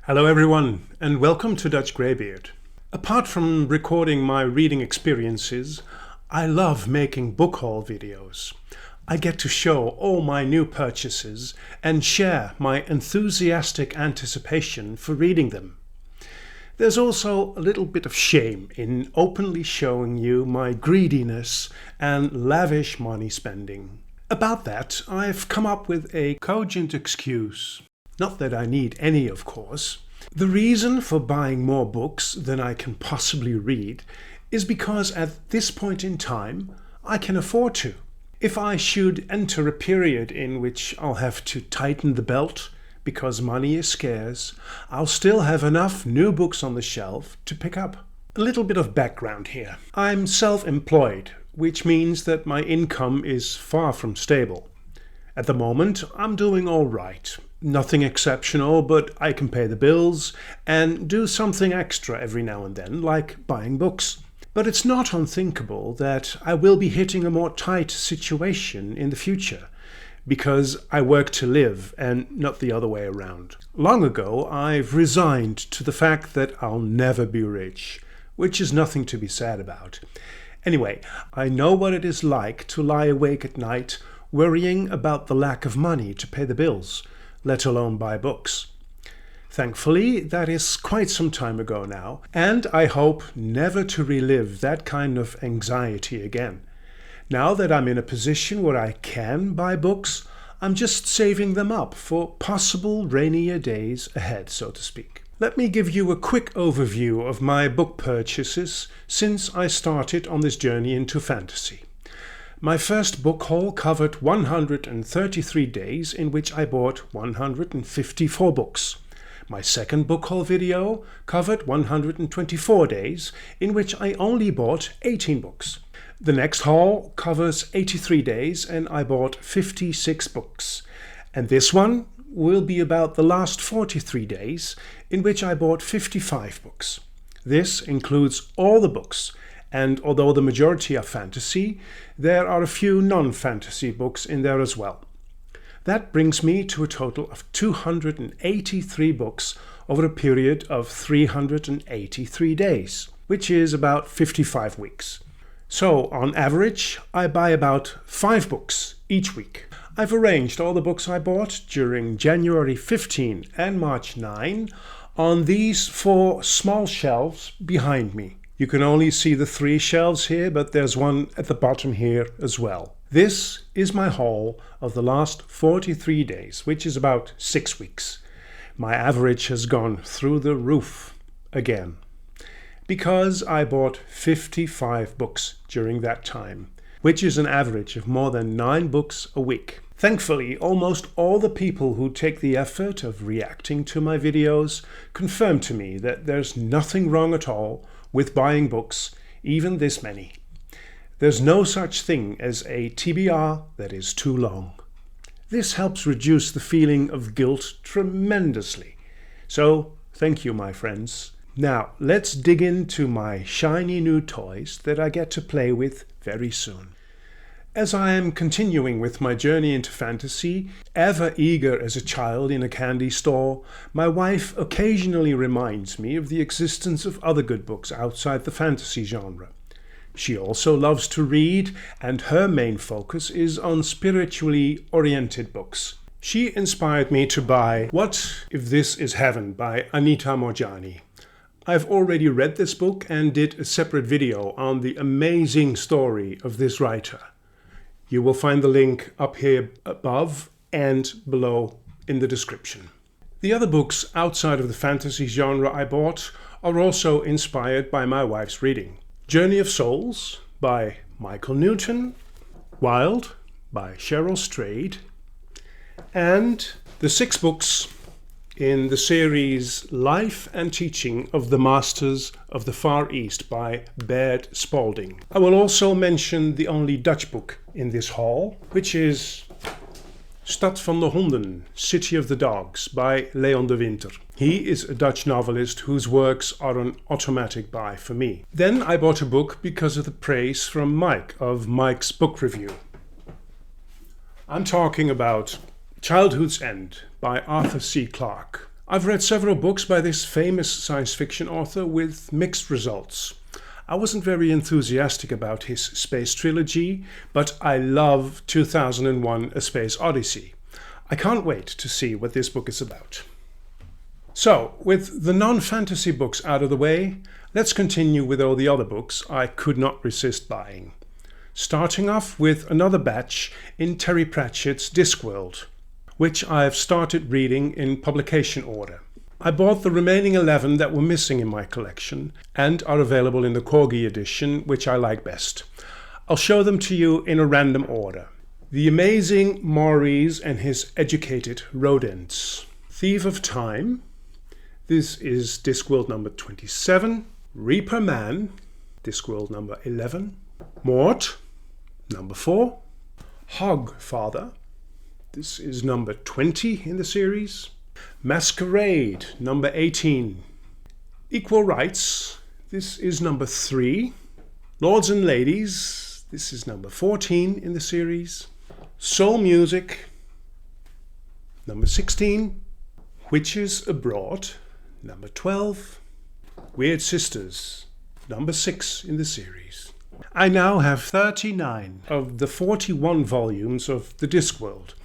Hello everyone, and welcome to Dutchgreybeard. Apart from recording my reading experiences, I love making book haul videos. I get to show all my new purchases and share my enthusiastic anticipation for reading them. There's also a little bit of shame in openly showing you my greediness and lavish money spending. About that, I've come up with a cogent excuse. Not that I need any, of course. The reason for buying more books than I can possibly read is because at this point in time, I can afford to. If I should enter a period in which I'll have to tighten the belt because money is scarce, I'll still have enough new books on the shelf to pick up. A little bit of background here. I'm self-employed, which means that my income is far from stable. At the moment, I'm doing all right. Nothing exceptional, but I can pay the bills and do something extra every now and then, like buying books. But it's not unthinkable that I will be hitting a more tight situation in the future, because I work to live and not the other way around. Long ago, I've resigned to the fact that I'll never be rich, which is nothing to be sad about. Anyway, I know what it is like to lie awake at night worrying about the lack of money to pay the bills, let alone buy books. Thankfully, that is quite some time ago now, and I hope never to relive that kind of anxiety again. Now that I'm in a position where I can buy books, I'm just saving them up for possible rainier days ahead, so to speak. Let me give you a quick overview of my book purchases since I started on this journey into fantasy. My first book haul covered 133 days in which I bought 154 books. My second book haul video covered 124 days in which I only bought 18 books. The next haul covers 83 days and I bought 56 books. And this one will be about the last 43 days in which I bought 55 books. This includes all the books. And although the majority are fantasy, there are a few non-fantasy books in there as well. That brings me to a total of 283 books over a period of 383 days, which is about 55 weeks. So, on average, I buy about 5 books each week. I've arranged all the books I bought during January 15 and March 9 on these 4 small shelves behind me. You can only see the 3 shelves here, but there's one at the bottom here as well. This is my haul of the last 43 days, which is about 6 weeks. My average has gone through the roof again, because I bought 55 books during that time, which is an average of more than 9 books a week. Thankfully, almost all the people who take the effort of reacting to my videos confirm to me that there's nothing wrong at all with buying books, even this many. There's no such thing as a TBR that is too long. This helps reduce the feeling of guilt tremendously. So, thank you, my friends. Now, let's dig into my shiny new toys that I get to play with very soon. As I am continuing with my journey into fantasy, ever eager as a child in a candy store, my wife occasionally reminds me of the existence of other good books outside the fantasy genre. She also loves to read, and her main focus is on spiritually oriented books. She inspired me to buy What If This Is Heaven by Anita Moorjani. I've already read this book and did a separate video on the amazing story of this writer. You will find the link up here above and below in the description. The other books outside of the fantasy genre I bought are also inspired by my wife's reading. Journey of Souls by Michael Newton, Wild by Cheryl Strayed, and the 6 books in the series Life and Teaching of the Masters of the Far East by Baird Spalding. I will also mention the only Dutch book in this haul, which is Stad van de Honden, City of the Dogs by Leon de Winter. He is a Dutch novelist whose works are an automatic buy for me. Then I bought a book because of the praise from Mike of Mike's Book Review. I'm talking about Childhood's End by Arthur C. Clarke. I've read several books by this famous science fiction author with mixed results. I wasn't very enthusiastic about his space trilogy, but I love 2001: A Space Odyssey. I can't wait to see what this book is about. So, with the non-fantasy books out of the way, let's continue with all the other books I could not resist buying. Starting off with another batch in Terry Pratchett's Discworld, which I've started reading in publication order. I bought the remaining 11 that were missing in my collection and are available in the Corgi edition, which I like best. I'll show them to you in a random order. The Amazing Maurice and His Educated Rodents. Thief of Time. This is Discworld number 27. Reaper Man. Discworld number 11. Mort, number 4. Hogfather. This is number 20 in the series. Masquerade, number 18. Equal Rights, this is number 3. Lords and Ladies, this is number 14 in the series. Soul Music, number 16. Witches Abroad, number 12. Weird Sisters, number 6 in the series. I now have 39 of the 41 volumes of the Discworld.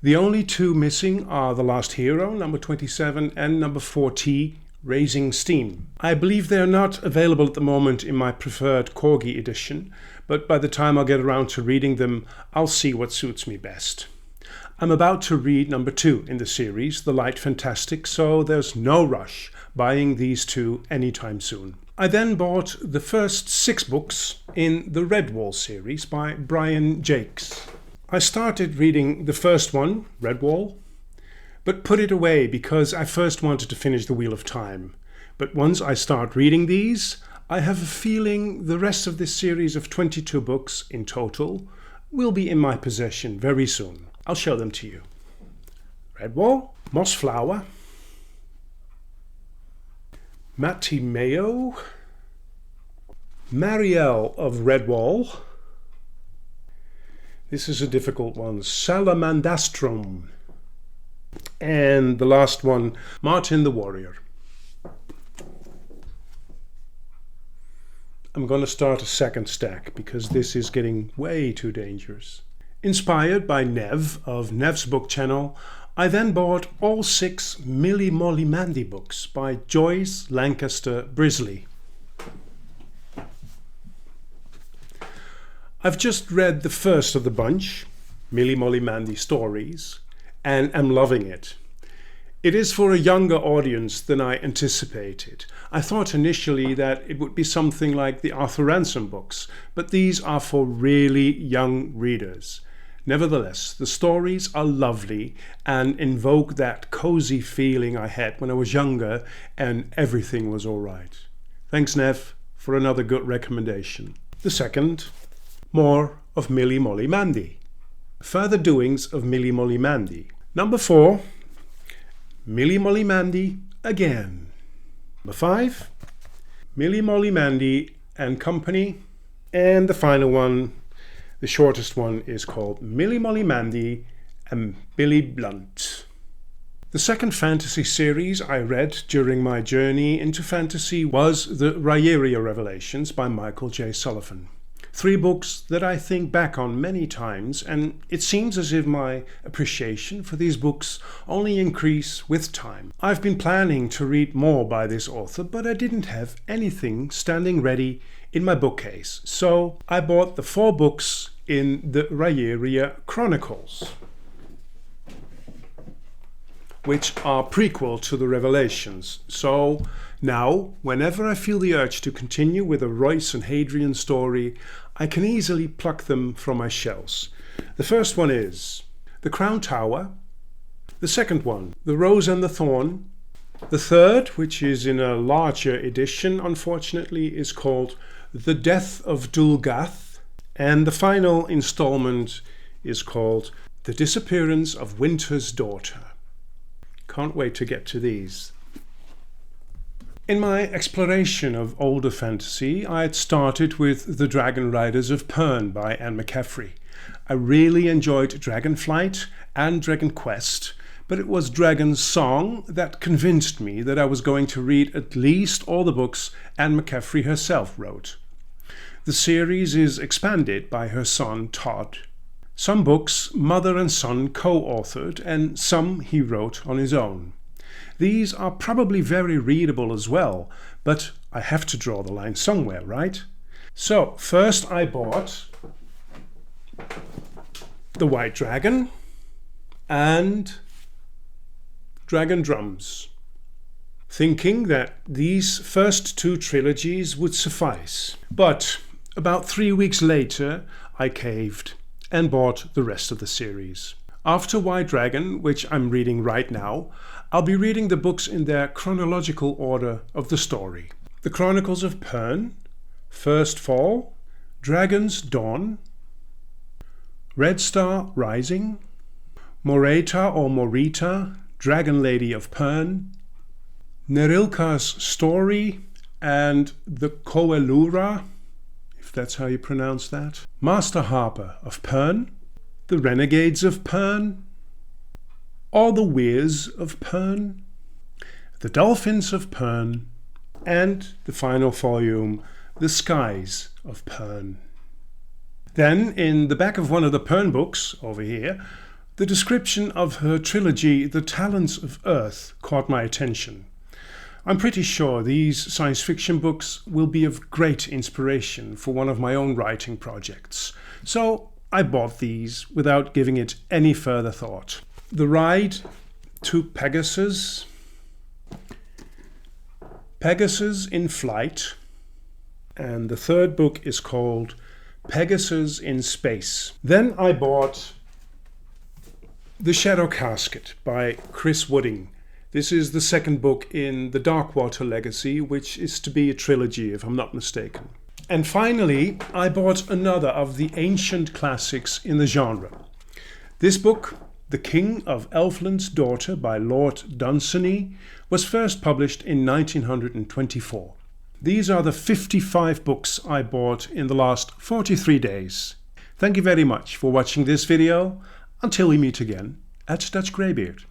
The only 2 missing are The Last Hero, number 27, and number 40, Raising Steam. I believe they are not available at the moment in my preferred Corgi edition, but by the time I'll get around to reading them, I'll see what suits me best. I'm about to read number 2 in the series, The Light Fantastic, so there's no rush buying these 2 anytime soon. I then bought the first 6 books in the Redwall series by Brian Jakes. I started reading the first one, Redwall, but put it away because I first wanted to finish The Wheel of Time. But once I start reading these, I have a feeling the rest of this series of 22 books in total will be in my possession very soon. I'll show them to you. Redwall, Mossflower, Matty Mayo, Marielle of Redwall. This is a difficult one, Salamandastrum. And the last one, Martin the Warrior. I'm going to start a second stack because this is getting way too dangerous. Inspired by Nev of Nev's book channel, I then bought all 6 Millie Molly Mandy books by Joyce Lancaster Brisley. I've just read the first of the bunch, Millie Molly Mandy Stories, and am loving it. It is for a younger audience than I anticipated. I thought initially that it would be something like the Arthur Ransom books, but these are for really young readers. Nevertheless, the stories are lovely and invoke that cozy feeling I had when I was younger and everything was all right. Thanks, Nev, for another good recommendation. The second, more of Millie Molly Mandy. Further doings of Millie Molly Mandy. Number 4, Millie Molly Mandy again. Number 5, Millie Molly Mandy and Company. And the final one, the shortest one, is called Millie Molly Mandy and Billy Blunt. The second fantasy series I read during my journey into fantasy was the Ryeria Revelations by Michael J. Sullivan. 3 books that I think back on many times, and it seems as if my appreciation for these books only increase with time. I've been planning to read more by this author, but I didn't have anything standing ready in my bookcase, so I bought the 4 books in the Ryeria Chronicles, which are prequel to the Revelations. So now, whenever I feel the urge to continue with a Royce and Hadrian story, I can easily pluck them from my shelves. The first one is The Crown Tower. The second one, The Rose and the Thorn. The third, which is in a larger edition, unfortunately, is called The Death of Dulgath. And the final installment is called The Disappearance of Winter's Daughter. Can't wait to get to these. In my exploration of older fantasy, I had started with The Dragon Riders of Pern by Anne McCaffrey. I really enjoyed Dragonflight and Dragon Quest, but it was Dragon's Song that convinced me that I was going to read at least all the books Anne McCaffrey herself wrote. The series is expanded by her son Todd. Some books mother and son co-authored, and some he wrote on his own. These are probably very readable as well, but I have to draw the line somewhere, right? So first I bought The White Dragon and Dragon Drums, thinking that these first two trilogies would suffice. But about 3 weeks later I caved and bought the rest of the series. After White Dragon, which I'm reading right now, I'll be reading the books in their chronological order of the story. The Chronicles of Pern, First Fall, Dragon's Dawn, Red Star Rising, Moreta or Morita, Dragon Lady of Pern, Nerilka's Story, and the Coelura, if that's how you pronounce that, Master Harper of Pern, the Renegades of Pern, All the Weirs of Pern, the Dolphins of Pern, and the final volume, The Skies of Pern. Then, in the back of one of the Pern books, over here, the description of her trilogy, The Talents of Earth, caught my attention. I'm pretty sure these science fiction books will be of great inspiration for one of my own writing projects, so I bought these without giving it any further thought. The Ride to Pegasus, Pegasus in Flight, and the third book is called Pegasus in Space. Then I bought The Shadow Casket by Chris Wooding. This is the second book in the Darkwater Legacy, which is to be a trilogy if I'm not mistaken. And finally, I bought another of the ancient classics in the genre. This book, The King of Elfland's Daughter by Lord Dunsany, was first published in 1924. These are the 55 books I bought in the last 43 days. Thank you very much for watching this video. Until we meet again at Dutchgreybeard.